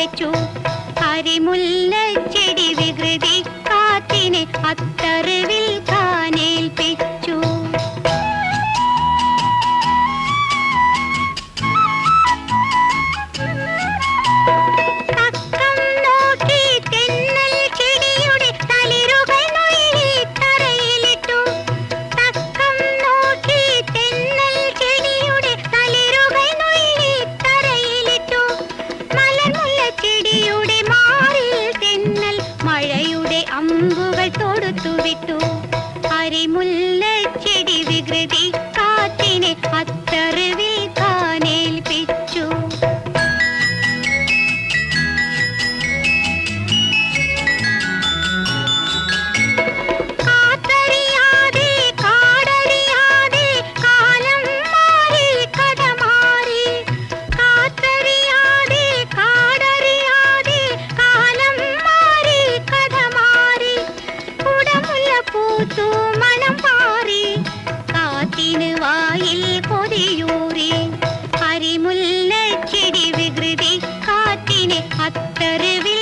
വെച്ചു. അരിമുല്ല ചെടി വികൃതി കാറ്റിനെ അത്തറിവിൽ കാനേൽപ്പിച്ചു. അമ്പുകൾ തൊടുത്തുവിട്ടു. അരിമുല്ല ചെടി വികൃതി കാറ്റിനെ അത്തറിവിൽ കാനേൽപ്പിച്ചു. കാത്തറിയാതെ കാടറിയാതെ കാലം മാറി കഥ മാറി. കാത്തറിയാതെ കാടറിയാതെ കാലം മാറി കഥ മാറി. പൂത്തു മണം മാറി കാറ്റിന് വായിൽ കൊതിയൂറി. അരിമുല്ല ചെടി വികൃതി കാറ്റിനെ അത്തറിവിൽ